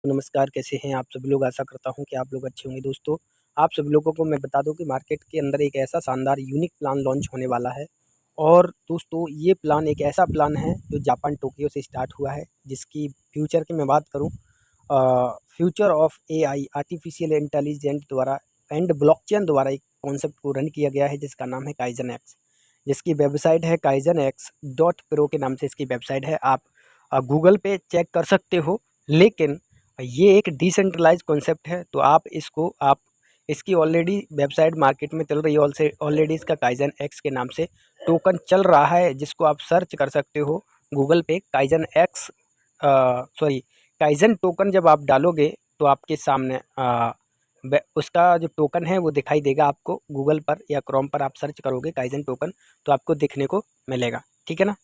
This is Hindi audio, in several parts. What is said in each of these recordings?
तो नमस्कार, कैसे हैं आप सभी लोग? आशा करता हूँ कि आप लोग अच्छे होंगे दोस्तों। आप सभी लोगों को मैं बता दूँ कि मार्केट के अंदर एक ऐसा शानदार यूनिक प्लान लॉन्च होने वाला है और दोस्तों ये प्लान एक ऐसा प्लान है जो जापान टोक्यो से स्टार्ट हुआ है, जिसकी फ्यूचर की मैं बात करूँ future of AI artificial intelligent द्वारा एंड ब्लॉकचेन द्वारा एक कॉन्सेप्ट को रन किया गया है जिसका नाम है काइजन एक्स, जिसकी वेबसाइट है काइजन एक्स डॉट प्रो के नाम से इसकी वेबसाइट है। आप गूगल पे चेक कर सकते हो। लेकिन ये एक डिसेंट्रलाइज कॉन्सेप्ट है, तो आप इसकी ऑलरेडी वेबसाइट मार्केट में चल रही है। ऑलरेडी इसका काइजन एक्स के नाम से टोकन चल रहा है, जिसको आप सर्च कर सकते हो गूगल पे kaizen x sorry kaizen token. जब आप डालोगे तो आपके सामने उसका जो टोकन है वो दिखाई देगा आपको। गूगल पर या क्रोम पर आप सर्च करोगे काइजन टोकन तो आपको देखने को मिलेगा, ठीक है ना।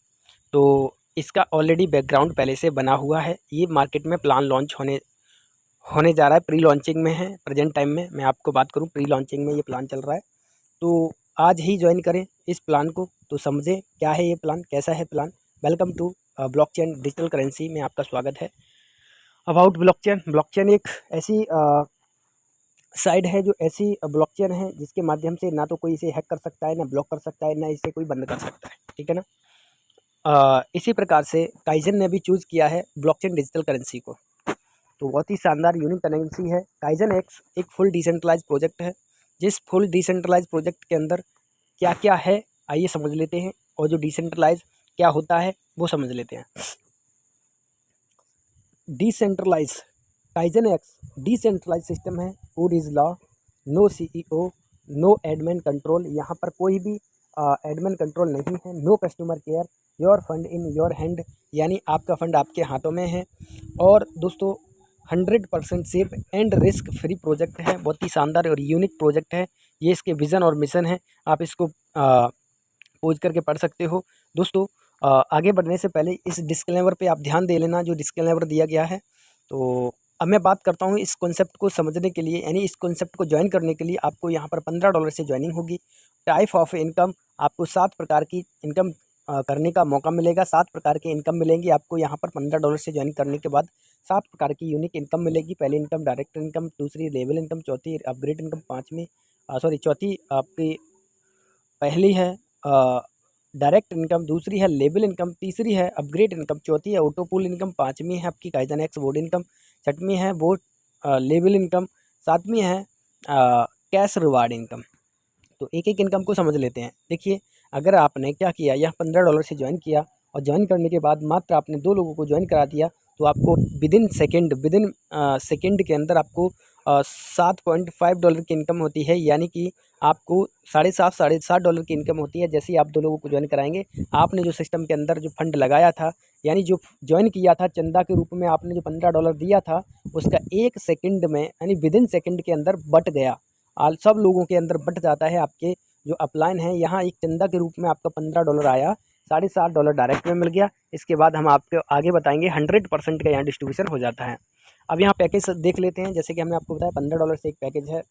तो इसका ऑलरेडी बैकग्राउंड पहले से बना हुआ है। ये मार्केट में प्लान लॉन्च होने होने जा रहा है, प्री लॉन्चिंग में है प्रेजेंट टाइम में। मैं आपको बात करूँ, प्री लॉन्चिंग में ये प्लान चल रहा है, तो आज ही ज्वाइन करें इस प्लान को तो समझें क्या है ये प्लान, कैसा है plan. Welcome to blockchain digital currency में आपका स्वागत है। अबाउट ब्लॉकचेन एक ऐसी साइड है, जो ऐसी ब्लॉकचेन है जिसके माध्यम से ना तो कोई इसे हैक कर सकता है, ना ब्लॉक कर सकता है, ना इसे कोई बंद कर सकता है, ठीक है ना। इसी प्रकार से काइजन ने भी चूज़ किया है ब्लॉकचेन डिजिटल करेंसी को, तो बहुत ही शानदार यूनिक करेंसी है। काइजन एक्स एक फुल डिसेंट्रलाइज प्रोजेक्ट है। जिस फुल डिसेंट्रलाइज प्रोजेक्ट के अंदर क्या क्या है आइए समझ लेते हैं, और जो डिसेंट्रलाइज क्या होता है वो समझ लेते हैं। Decentralise Kaizen X decentralise system है। Wood is law, no CEO, no admin control. यहाँ पर कोई भी एडमिन कंट्रोल नहीं है। No customer care, your fund in your hand, यानी आपका फंड आपके हाथों में है। और दोस्तों 100% safe and risk free project है। बहुत ही शानदार और यूनिक प्रोजेक्ट है। ये इसके विज़न और मिशन है। आप इसको पोज करके पढ़ सकते हो दोस्तों। आगे बढ़ने से पहले इस डिस्क्लेमर पे आप ध्यान दे लेना, जो डिस्क्लेमर दिया गया है। तो अब मैं बात करता हूँ इस कॉन्सेप्ट को समझने के लिए, यानी इस कॉन्सेप्ट को ज्वाइन करने के लिए आपको यहाँ पर $15 से ज्वाइनिंग होगी। टाइप ऑफ इनकम, आपको 7 प्रकार की इनकम करने का मौका मिलेगा। 7 प्रकार की इनकम मिलेंगी आपको यहाँ पर $15 से ज्वाइन करने के बाद। 7 प्रकार की यूनिक इनकम मिलेगी। पहली इनकम डायरेक्ट इनकम, दूसरी लेवल इनकम, चौथी अपग्रेड इनकम, चौथी आपकी पहली है डायरेक्ट इनकम, दूसरी है लेवल इनकम, तीसरी है अपग्रेड इनकम, चौथी है ऑटो पूल इनकम, पाँचवीं है आपकी काइजन एक्स बोर्ड इनकम, छठवीं है बोर्ड लेवल इनकम, सातवीं है कैश रिवार्ड इनकम। तो एक एक इनकम को समझ लेते हैं। देखिए, अगर आपने क्या किया, यह $15 से ज्वाइन किया और ज्वाइन करने के बाद मात्र आपने 2 लोगों को ज्वाइन करा दिया, तो आपको विदिन सेकेंड के अंदर आपको $7.5 की इनकम होती है। यानी कि आपको साढ़े सात डॉलर की इनकम होती है जैसे ही आप 2 लोगों को ज्वाइन कराएंगे। आपने जो सिस्टम के अंदर जो फंड लगाया था, यानी जो ज्वाइन किया था चंदा के रूप में, आपने जो $15 दिया था, उसका 1 सेकंड में यानी विदिन सेकंड के अंदर बट गया। सब लोगों के अंदर बट जाता है। आपके जो अपलाइन है, यहाँ एक चंदा के रूप में आपका $15 आया, $7.5 डायरेक्ट में मिल गया। इसके बाद हम आपको आगे बताएंगे 100% का यहाँ डिस्ट्रीब्यूशन हो जाता है। अब यहाँ पैकेज देख लेते हैं। जैसे कि हमने आपको बताया $15 से एक पैकेज है,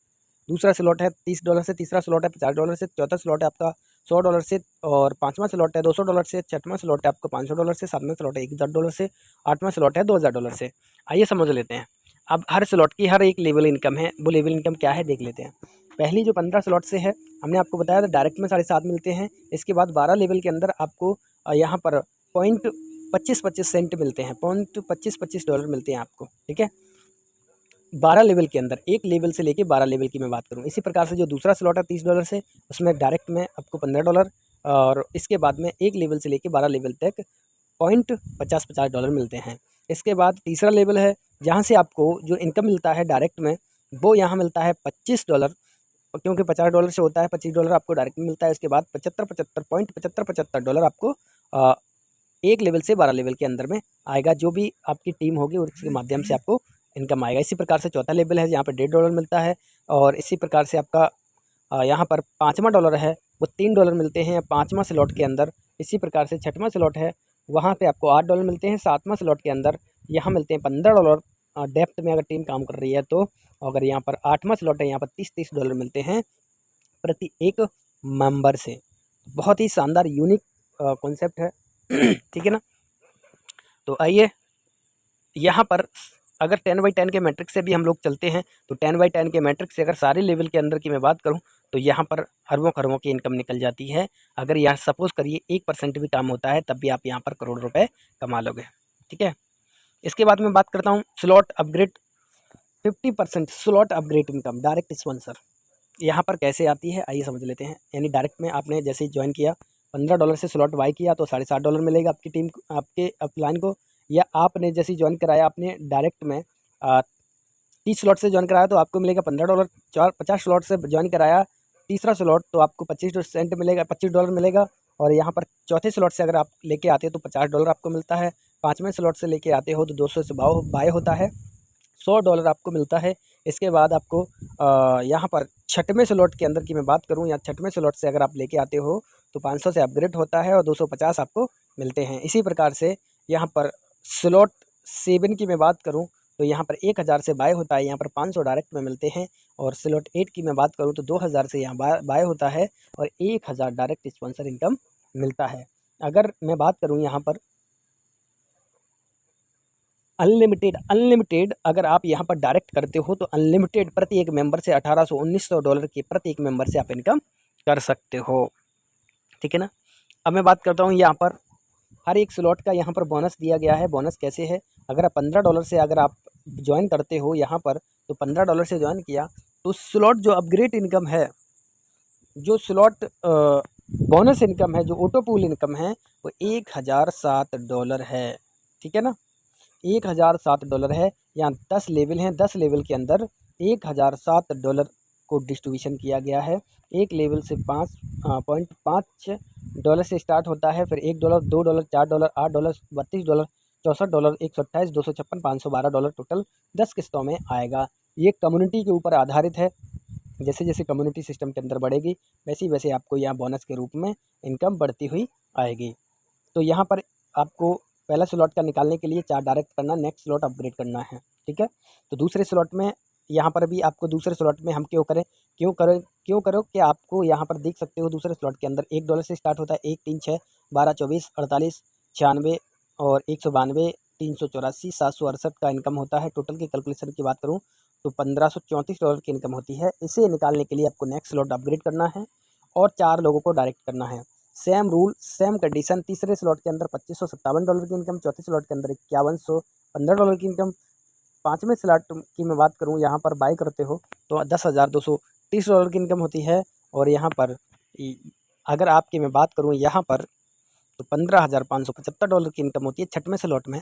दूसरा स्लॉट है $30 से, तीसरा स्लॉट है $50 से, चौथा स्लॉट है आपका $100 से, और पाँचवा स्लॉट है $200 से, छठवां स्लॉट है आपको $500 से, सातवां स्लॉट है $1000 से, आठवां स्लॉट है $2000 से। आइए समझ लेते हैं। अब हर स्लॉट की हर एक लेवल इनकम है, वो लेवल इनकम क्या है देख लेते हैं। पहली जो 15 स्लॉट से है, हमने आपको बताया था डायरेक्ट में 7.5 मिलते हैं। इसके बाद 12 लेवल के अंदर आपको यहाँ पर पॉइंट 25 सेंट मिलते हैं, पॉइंट $25 मिलते हैं आपको, ठीक है। 12 लेवल के अंदर, एक लेवल से लेके 12 लेवल की मैं बात करूँ। इसी प्रकार से जो दूसरा स्लॉट है $30 से, उसमें डायरेक्ट में आपको $15, और इसके बाद में एक लेवल से लेके 12 लेवल तक पॉइंट $50 मिलते हैं। इसके बाद तीसरा लेवल है, जहाँ से आपको जो इनकम मिलता है डायरेक्ट में, वो यहाँ मिलता है $25, क्योंकि $50 से होता है, $25 आपको डायरेक्ट में मिलता है। इसके बाद 75 आपको एक लेवल से 12 लेवल के अंदर में आएगा। जो भी आपकी टीम होगी उसके माध्यम से आपको इनकम आएगा। इसी प्रकार से चौथा लेवल है, यहाँ पर $1.5 मिलता है, और इसी प्रकार से आपका यहाँ पर पाँचवां डॉलर है, वो $3 मिलते हैं पाँचवां स्लॉट के अंदर। इसी प्रकार से छठवां स्लॉट है, वहाँ पे आपको $8 मिलते हैं। सातवां स्लॉट के अंदर यहाँ मिलते हैं $15 डेप्थ में अगर टीम काम कर रही है तो। अगर यहाँ पर आठवां स्लॉट है, यहाँ पर $30 मिलते हैं प्रति एक मेंबर से। बहुत ही शानदार यूनिक कॉन्सेप्ट है ठीक है ना। तो आइए यहाँ पर अगर 10/10 के मैट्रिक्स से भी हम लोग चलते हैं तो 10/10 के मैट्रिक्स से अगर सारे लेवल के अंदर की मैं बात करूं तो यहाँ पर अरबों खरबों की इनकम निकल जाती है। अगर यहाँ सपोज़ करिए 1% भी काम होता है तब भी आप यहाँ पर करोड़ रुपए कमा लोगे। ठीक है, इसके बाद मैं बात करता हूँ slot upgrade 50% slot upgrade income direct sponsor. यहाँ पर कैसे आती है आइए समझ लेते हैं। यानी डायरेक्ट में आपने जैसे ही ज्वाइन किया $15 से स्लॉट बाई किया तो $7.5 मिलेगा आपकी टीम आपके अपलाइन को, या आपने जैसे ही ज्वाइन कराया आपने डायरेक्ट में 30 स्लॉट से ज्वाइन कराया तो आपको मिलेगा $15। 50 स्लॉट से ज्वाइन कराया तीसरा स्लॉट तो आपको 25% मिलेगा, $25 मिलेगा। और यहाँ पर चौथे स्लॉट से अगर आप लेके आते हो तो $50 आपको मिलता है। 5वें स्लॉट से लेके आते हो तो 200 से बाय होता है, $100 आपको मिलता है। इसके बाद आपको यहाँ पर छठवें स्लॉट के अंदर की मैं बात करूँ या छठवें स्लॉट से अगर आप लेके आते हो तो 500 से अपग्रेड होता है और 250 आपको मिलते हैं। इसी प्रकार से यहाँ पर स्लॉट 7 की मैं बात करूँ तो यहाँ पर 1000 से बाय होता है, यहाँ पर 500 डायरेक्ट में मिलते हैं। और स्लॉट 8 की मैं बात करूँ तो 2000 से यहाँ बाय होता है और 1000 डायरेक्ट स्पॉन्सर इनकम मिलता है। अगर मैं बात करूँ यहाँ पर अनलिमिटेड अगर आप यहाँ पर डायरेक्ट करते हो तो अनलिमिटेड प्रति एक मेंबर से $1800-1900 के प्रति एक मेंबर से आप इनकम कर सकते हो। ठीक है ना। अब मैं बात करता हूँ यहाँ पर हर एक स्लॉट का यहाँ पर बोनस दिया गया है। बोनस कैसे है, अगर आप $15 से अगर आप ज्वाइन करते हो यहाँ पर तो $15 से ज्वाइन किया तो स्लॉट जो अपग्रेड इनकम है, जो स्लॉट बोनस इनकम है, जो ऑटो पूल इनकम है वो $1007 है। ठीक है ना, $1007 है। यहाँ 10 लेवल हैं, 10 लेवल के अंदर $1007 को डिस्ट्रीब्यूशन किया गया है। एक लेवल से $5.5 से स्टार्ट होता है, फिर $1, $2, $4, $8, $32, $64, $128, $256, $512 टोटल 10 किस्तों में आएगा। ये कम्युनिटी के ऊपर आधारित है। जैसे जैसे कम्युनिटी सिस्टम के अंदर बढ़ेगी वैसे वैसे आपको यहाँ बोनस के रूप में इनकम बढ़ती हुई आएगी। तो यहाँ पर आपको पहला स्लॉट का निकालने के लिए 4 डायरेक्ट करना, नेक्स्ट स्लॉट अपग्रेड करना है। ठीक है, तो दूसरे स्लॉट में यहाँ पर भी आपको दूसरे स्लॉट में हम क्यों करो कि आपको यहाँ पर देख सकते हो दूसरे स्लॉट के अंदर $1 से स्टार्ट होता है। 1, 3, 6, 12, 24, 48, 96 और 192, 384, 768 का इनकम होता है। टोटल की कैलकुलेशन की बात करूँ तो $1534 की इनकम होती है। इसे निकालने के लिए आपको नेक्स्ट स्लॉट अपग्रेड करना है और 4 लोगों को डायरेक्ट करना है। सेम रूल सेम कंडीशन, तीसरे स्लॉट के अंदर $2557 की इनकम, चौथे स्लॉट के अंदर $5115 की इनकम। 5वें स्लॉट की मैं बात करूं यहाँ पर बाय करते हो तो $10,230 की इनकम होती है। और यहाँ पर अगर आपकी मैं बात करूं यहाँ पर तो $15,575 की इनकम होती है छठवें स्लॉट में।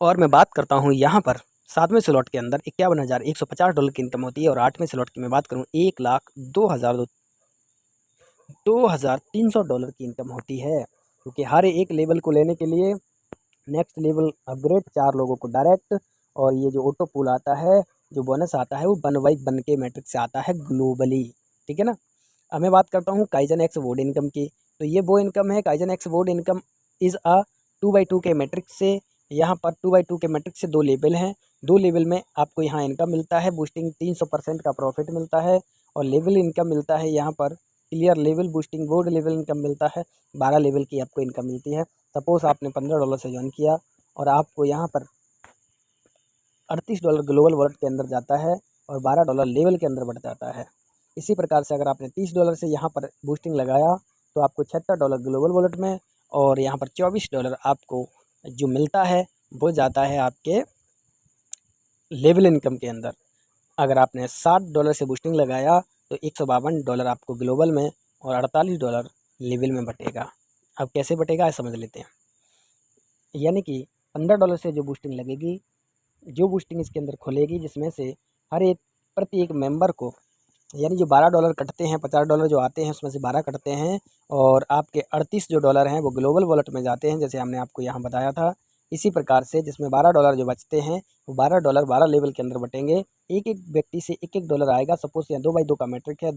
और मैं बात करता हूँ यहाँ पर 7वें स्लॉट के अंदर $51,150 की इनकम होती है। और 8वें स्लॉट की मैं बात करूँ $1,02,300 की इनकम होती है। क्योंकि हर एक लेवल को लेने के लिए नेक्स्ट लेवल अपग्रेड, 4 लोगों को डायरेक्ट, और ये जो ऑटो पूल आता है, जो बोनस आता है वो 1/1 के मैट्रिक से आता है ग्लोबली। ठीक है ना। अब मैं बात करता हूँ काइजन एक्स वोड इनकम की। तो ये वो इनकम है, काइजन एक्स वोड इनकम इज़ अ 2/2 के मैट्रिक से। यहाँ पर 2/2 के मैट्रिक से 2 लेवल हैं। 2 लेवल में आपको यहाँ इनकम मिलता है बूस्टिंग, 300% का प्रॉफिट मिलता है। और लेवल इनकम मिलता है यहाँ पर clear level boosting board level income मिलता है। 12 लेवल की आपको इनकम मिलती है। सपोज़ आपने $15 से ज्वाइन किया और आपको यहाँ पर $38 ग्लोबल वॉलेट के अंदर जाता है और $12 लेवल के अंदर बढ़ जाता है। इसी प्रकार से अगर आपने $30 से यहाँ पर बूस्टिंग लगाया तो आपको $76 ग्लोबल वॉलेट में और यहाँ पर $24 आपको जो मिलता है वो जाता है आपके लेवल इनकम के अंदर। अगर आपने $60 से बूस्टिंग लगाया तो $152 आपको ग्लोबल में और $48 लेवल में बटेगा। अब कैसे बटेगा समझ लेते हैं। यानी कि $15 से जो बूस्टिंग लगेगी, जो बूस्टिंग इसके अंदर खुलेगी, जिसमें से हर एक प्रति एक मेंबर को यानी जो $12 कटते हैं, $50 जो आते हैं उसमें से 12 कटते हैं और आपके 38 जो डॉलर हैं वो ग्लोबल वॉलेट में जाते हैं, जैसे हमने आपको यहाँ बताया था। इसी प्रकार से जिसमें $12 जो बचते हैं वो $12 12 लेवल के अंदर बटेंगे। एक एक व्यक्ति से $1-1 आएगा। सपोज़ यहाँ 2/2 का मैट्रिक है।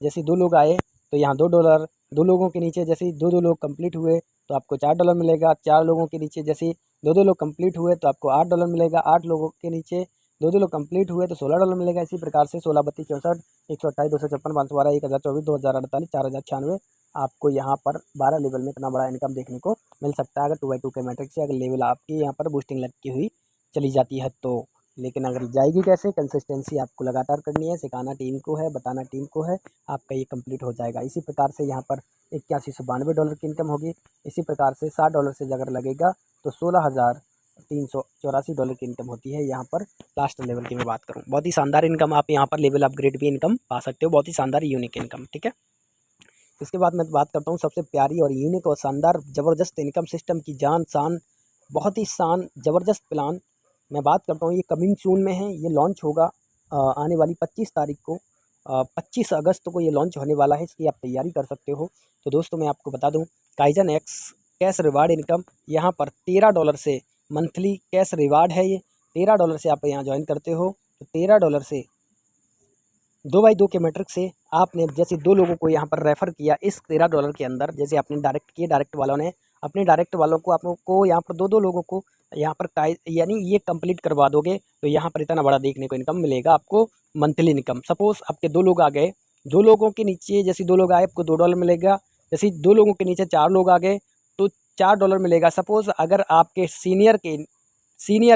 जैसे 2 लोग आए तो यहाँ $2, 2 लोगों के नीचे जैसे ही 2-2 लोग कंप्लीट हुए तो आपको $4 मिलेगा। 4 लोगों के नीचे जैसे ही 2-2 लोग कंप्लीट हुए तो आपको $8 मिलेगा। 8 लोगों के नीचे 2-2 लोग कंप्लीट हुए तो $16 मिलेगा। इसी प्रकार से 16, 32, 64, 128, 256, 512, 1024, 2048, 4096, आपको यहाँ पर 12 लेवल में इतना बड़ा इनकम देखने को मिल सकता है अगर 2x2 के मैट्रिक्स से अगर लेवल आपकी यहाँ पर बूस्टिंग लगती हुई चली जाती है तो। लेकिन अगर जाएगी कैसे, कंसिस्टेंसी आपको लगातार करनी है, सिखाना टीम को है, बताना टीम को है, आपका ये कंप्लीट हो जाएगा। इसी प्रकार से यहाँ पर $8192 की इनकम होगी। इसी प्रकार से $60 से अगर लगेगा तो $16,384 की इनकम होती है यहाँ पर लास्ट लेवल की मैं बात करूँ। बहुत ही शानदार इनकम, आप यहाँ पर लेवल अपग्रेड भी इनकम पा सकते हो, बहुत ही शानदार यूनिक इनकम, ठीक है। इसके बाद मैं बात करता हूँ सबसे प्यारी और यूनिक और शानदार ज़बरदस्त इनकम सिस्टम की जान शान, बहुत ही शान ज़बरदस्त प्लान मैं बात करता हूँ। ये कमिंग सून में है, ये लॉन्च होगा आने वाली 25 तारीख को, 25 अगस्त को ये लॉन्च होने वाला है। इसकी आप तैयारी कर सकते हो। तो दोस्तों मैं आपको बता दूं, kaizen x cash reward income यहाँ पर $13 से मंथली कैश रिवार्ड है। ये $13 से आप यहाँ ज्वाइन करते हो तो $13 से 2x2 के मैट्रिक्स से आपने जैसे 2 लोगों को यहाँ पर रेफ़र किया इस $13 के अंदर, जैसे आपने डायरेक्ट किए, डायरेक्ट वालों ने अपने डायरेक्ट वालों को आपको यहाँ पर 2-2 लोगों को यहाँ पर यानी ये कंप्लीट करवा दोगे तो यहाँ पर इतना बड़ा देखने को इनकम मिलेगा आपको मंथली इनकम। सपोज़ आपके 2 लोग आ गए, 2 लोगों के नीचे जैसे 2 लोग आए आपको $2 मिलेगा, जैसे 2 लोगों के नीचे 4 लोग आ गए तो $4 मिलेगा। सपोज़ अगर आपके सीनियर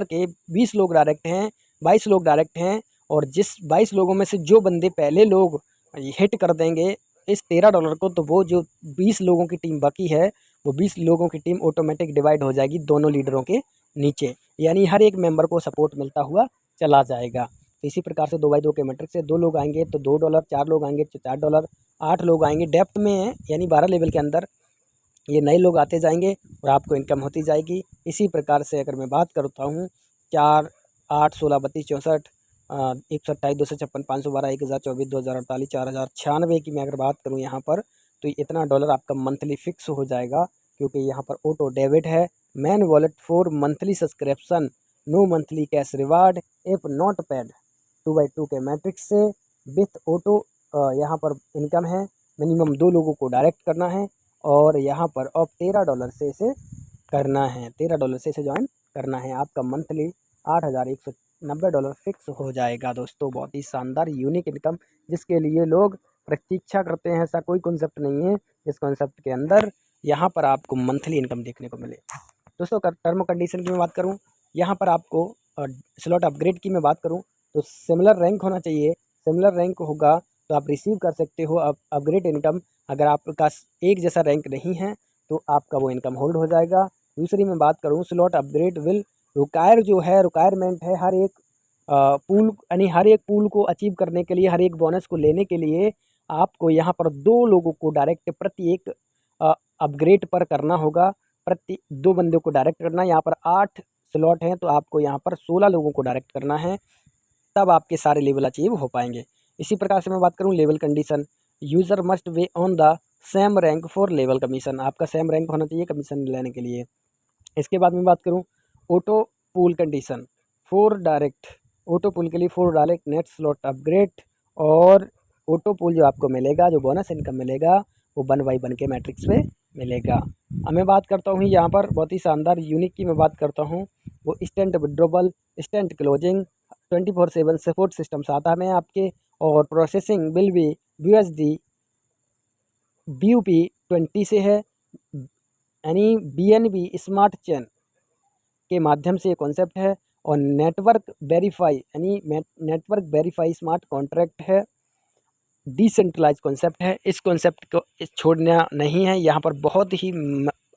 के 20 लोग डायरेक्ट हैं, 22 लोग डायरेक्ट हैं और जिस 22 लोगों में से जो बंदे पहले लोग हिट कर देंगे इस $13 को, तो वो जो 20 लोगों की टीम बाकी है वो 20 लोगों की टीम ऑटोमेटिक डिवाइड हो जाएगी दोनों लीडरों के नीचे, यानी हर एक मेंबर को सपोर्ट मिलता हुआ चला जाएगा। तो इसी प्रकार से 2x2 के मैट्रिक्स से 2 लोग आएंगे तो $2, 4 लोग आएंगे तो $4, 8 लोग आएंगे डेप्थ में है यानी 12 लेवल के अंदर ये नए लोग आते जाएंगे और आपको इनकम होती जाएगी। इसी प्रकार से अगर मैं बात करता हूँ 4, 8, 16, 32, 64, 128, 256, 512, 1024, 2048, 4096 की मैं अगर बात करूँ यहाँ पर तो इतना डॉलर आपका मंथली फिक्स हो जाएगा, क्योंकि यहाँ पर ऑटो डेबिट है। Main wallet for monthly subscription, no monthly cash reward if not paid 2x2 के मैट्रिक्स से विथ ऑटो यहाँ पर इनकम है। मिनिमम 2 लोगों को डायरेक्ट करना है और यहाँ पर अब $13 से इसे करना है, $13 से इसे ज्वाइन करना है। आपका मंथली $8,190 फिक्स हो जाएगा दोस्तों। बहुत ही शानदार यूनिक इनकम जिसके लिए लोग प्रतीक्षा करते हैं, ऐसा कोई कॉन्सेप्ट नहीं है जिस कॉन्सेप्ट के अंदर यहाँ पर आपको मंथली इनकम देखने को मिले। दोस्तों टर्म कंडीशन की मैं बात करूँ, यहाँ पर आपको स्लॉट अपग्रेड की मैं बात करूँ तो सिमिलर रैंक होना चाहिए। सिमिलर रैंक होगा तो आप रिसीव कर सकते हो अपग्रेड इनकम। अगर आपका एक जैसा रैंक नहीं है तो आपका वो इनकम होल्ड हो जाएगा। दूसरी मैं बात करूँ, स्लॉट अपग्रेड विल रिक्वायरमेंट है हर एक पूल, यानी हर एक पूल को अचीव करने के लिए, हर एक बोनस को लेने के लिए आपको यहाँ पर 2 लोगों को डायरेक्ट प्रत्येक अपग्रेड पर करना होगा। प्रति 2 बंदों को डायरेक्ट करना है। यहाँ पर 8 स्लॉट हैं तो आपको यहाँ पर 16 लोगों को डायरेक्ट करना है, तब आपके सारे लेवल अचीव हो पाएंगे। इसी प्रकार से मैं बात करूँ level condition, user must be on the same rank for level commission, आपका सेम रैंक होना चाहिए कमीशन लेने के लिए। इसके बाद मैं बात करूँ auto pool condition, auto pool के लिए 4 डायरेक्ट नेट स्लॉट अपग्रेड और ऑटो पूल जो आपको मिलेगा, जो बोनस इनकम मिलेगा वो 1x1 के मैट्रिक्स पे मिलेगा। अब मैं बात करता हूँ यहाँ पर बहुत ही शानदार यूनिक की मैं बात करता हूँ, वो instant withdrawal, instant closing, 24/7 support system आता है आपके, और processing will be USD BUP20 से है, यानी BNB स्मार्ट चेन के माध्यम से ये कॉन्सेप्ट है। और नेटवर्क वेरीफाई स्मार्ट कॉन्ट्रैक्ट है, डिसेंट्रलाइज कॉन्सेप्ट है। इस कॉन्सेप्ट को छोड़ना नहीं है, यहाँ पर बहुत ही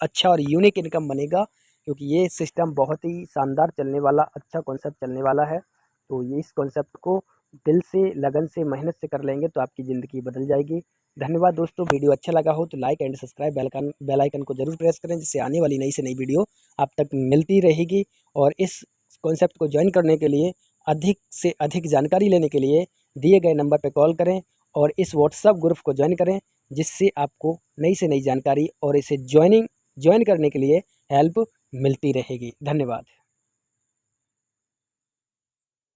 अच्छा और यूनिक इनकम बनेगा, क्योंकि ये सिस्टम बहुत ही शानदार चलने वाला, अच्छा कॉन्सेप्ट चलने वाला है। तो ये इस कॉन्सेप्ट को दिल से, लगन से, मेहनत से कर लेंगे तो आपकी ज़िंदगी बदल जाएगी। धन्यवाद दोस्तों। वीडियो अच्छा लगा हो तो like and subscribe, bell icon को जरूर प्रेस करें, जिससे आने वाली नई से नई वीडियो आप तक मिलती रहेगी। और इस कॉन्सेप्ट को ज्वाइन करने के लिए, अधिक से अधिक जानकारी लेने के लिए दिए गए नंबर पर कॉल करें और इस व्हाट्सएप ग्रुप को ज्वाइन करें, जिससे आपको नई से नई जानकारी और इसे ज्वाइन करने के लिए हेल्प मिलती रहेगी। धन्यवाद।